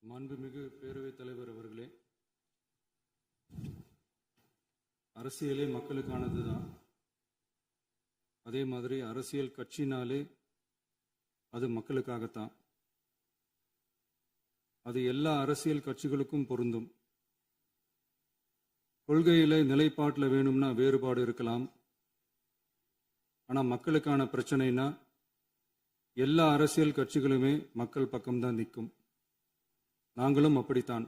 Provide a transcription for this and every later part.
மாண்புமிகு பேரவைத் தலைவர் அவர்களே, அரசியலே மக்களுக்கானது தான். அதே மாதிரி அரசியல் கட்சினாலே அது மக்களுக்காகத்தான். அது எல்லா அரசியல் கட்சிகளுக்கும் பொருந்தும். கொள்கையில நிலைப்பாட்டில் வேணும்னா வேறுபாடு இருக்கலாம். ஆனால் மக்களுக்கான பிரச்சனைனா எல்லா அரசியல் கட்சிகளுமே மக்கள் பக்கம்தான் நிற்கும். நாங்களும் அப்படித்தான்.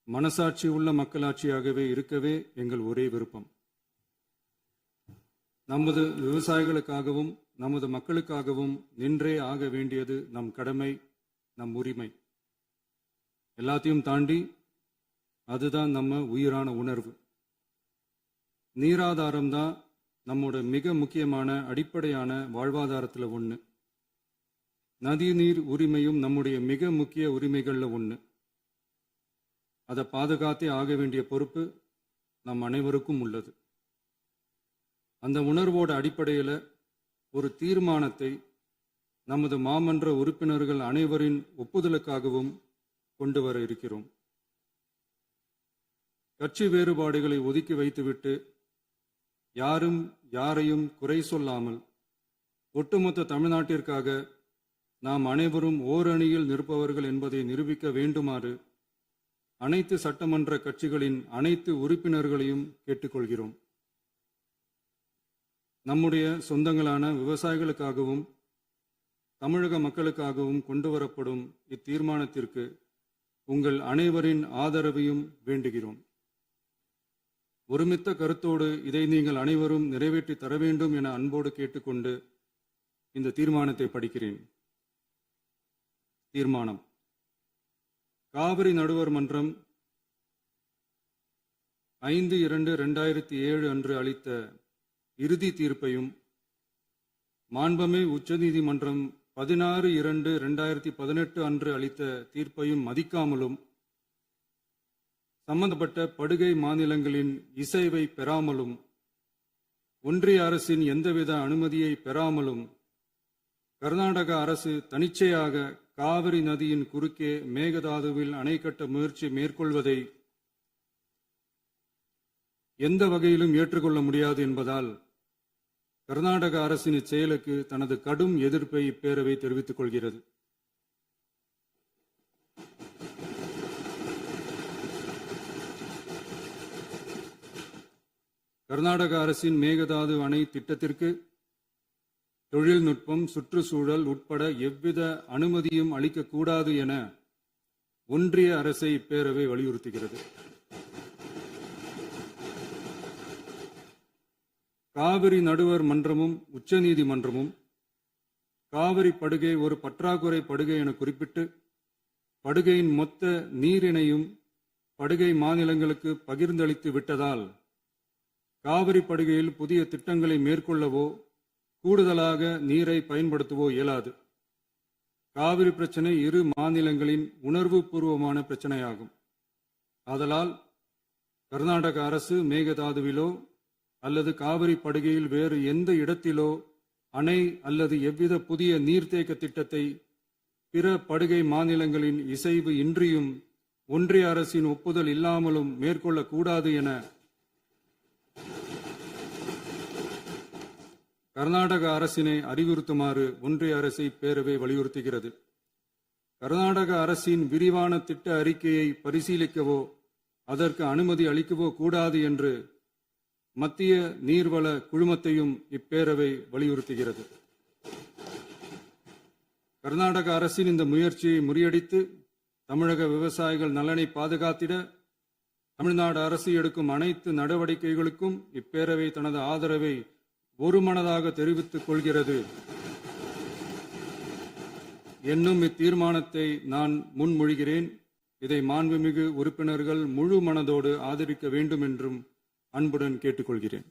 மனசாட்சி உள்ள மக்களாட்சியாகவே இருக்கவே எங்கள் ஒரே விருப்பம். நமது விவசாயிகளுக்காகவும் நமது மக்களுக்காகவும் நின்றே ஆக வேண்டியது நம் கடமை, நம் உரிமை. எல்லாத்தையும் தாண்டி அதுதான் நம்ம உயிரான உணர்வு. நீராதாரம் தான் நம்மோட மிக முக்கியமான அடிப்படையான வாழ்வாதாரத்தில் ஒன்று. நதி நீர் உரிமையும் நம்முடைய மிக முக்கிய உரிமைகளில் ஒன்று. அதை பாதுகாத்தே ஆக வேண்டிய பொறுப்பு நம் அனைவருக்கும் உள்ளது. அந்த உணர்வோட அடிப்படையில் ஒரு தீர்மானத்தை நமது மாமன்ற உறுப்பினர்கள் அனைவரின் ஒப்புதலுக்காகவும் கொண்டு வர இருக்கிறோம். கட்சி வேறுபாடுகளை ஒதுக்கி வைத்துவிட்டு யாரும் யாரையும் குறை சொல்லாமல் ஒட்டுமொத்த தமிழ்நாட்டிற்காக நாம் அனைவரும் ஓரணியில் நிற்பவர்கள் என்பதை நிரூபிக்க வேண்டுமாறு அனைத்து சட்டமன்ற கட்சிகளின் அனைத்து உறுப்பினர்களையும் கேட்டுக்கொள்கிறோம். நம்முடைய சொந்தங்களான விவசாயிகளுக்காகவும் தமிழக மக்களுக்காகவும் கொண்டு வரப்படும் இத்தீர்மானத்திற்கு உங்கள் அனைவரின் ஆதரவையும் வேண்டுகிறோம். ஒருமித்த கருத்தோடு இதை நீங்கள் அனைவரும் நிறைவேற்றி தர வேண்டும் என அன்போடு கேட்டுக்கொண்டு இந்த தீர்மானத்தை படிக்கிறேன். தீர்மானம்: காவிரி நடுவர் மன்றம் 5/2/2007 அன்று அளித்த இறுதி தீர்ப்பையும் மாண்புமிகு உச்சநீதிமன்றம் 16/2/2018 அன்று அளித்த தீர்ப்பையும் மதிக்காமலும் சம்பந்தப்பட்ட படுகை மாநிலங்களின் இசைவை பெறாமலும் ஒன்றிய அரசின் எந்தவித அனுமதியை பெறாமலும் கர்நாடக அரசு தனிச்சையாக காவிரி நதியின் குறுக்கே மேகதாதுவில் அணை கட்ட முயற்சி மேற்கொள்வதை எந்த வகையிலும் ஏற்றுக்கொள்ள முடியாது என்பதால் கர்நாடக அரசின் இச்செயலுக்கு தனது கடும் எதிர்ப்பை இப்பேரவை தெரிவித்துக் கொள்கிறது. கர்நாடக அரசின் மேகதாது அணை திட்டத்திற்கு தொழில்நுட்பம், சுற்றுச்சூழல் உட்பட எவ்வித அனுமதியும் அளிக்கக்கூடாது என ஒன்றிய அரசை இப்பேரவை வலியுறுத்துகிறது. காவிரி நடுவர் மன்றமும் உச்சநீதிமன்றமும் காவிரி படுகை ஒரு பற்றாக்குறை படுகை என குறிப்பிட்டு படுகையின் மொத்த நீரினையும் படுகை மாநிலங்களுக்கு பகிர்ந்தளித்து விட்டதால் காவிரி படுகையில் புதிய திட்டங்களை மேற்கொள்ளவோ கூடுதலாக நீரை பயன்படுத்தவோ இயலாது. காவிரி பிரச்சனை இரு மாநிலங்களின் உணர்வு பூர்வமான பிரச்சனையாகும். ஆதலால் கர்நாடக அரசு மேகதாதுவிலோ அல்லது காவிரி படுகையில் வேறு எந்த இடத்திலோ அணை அல்லது எவ்வித புதிய நீர்த்தேக்க திட்டத்தை பிற படுகை மாநிலங்களின் இசைவு இன்றியும் ஒன்றிய அரசின் ஒப்புதல் இல்லாமலும் மேற்கொள்ளக்கூடாது என கர்நாடக அரசினை அறிவுறுத்துமாறு ஒன்றிய அரசை பேரவை வலியுறுத்துகிறது. கர்நாடக அரசின் விரிவான திட்ட அறிக்கையை பரிசீலிக்கவோ அதற்கு அனுமதி அளிக்கவோ கூடாது என்று மத்திய நீர்வள குழுமத்தையும் இப்பேரவை வலியுறுத்துகிறது. கர்நாடக அரசின் இந்த முயற்சியை முறியடித்து தமிழக விவசாயிகள் நலனை பாதுகாத்திட தமிழ்நாடு அரசு எடுக்கும் அனைத்து நடவடிக்கைகளுக்கும் இப்பேரவை தனது ஆதரவை ஒருமனதாக தெரிவித்துக் கொள்கிறது என்னும் இத்தீர்மானத்தை நான் முன்மொழிகிறேன். இதை மாண்புமிகு உறுப்பினர்கள் முழு மனதோடு ஆதரிக்க வேண்டும் என்றும் அன்புடன் கேட்டுக்கொள்கிறேன்.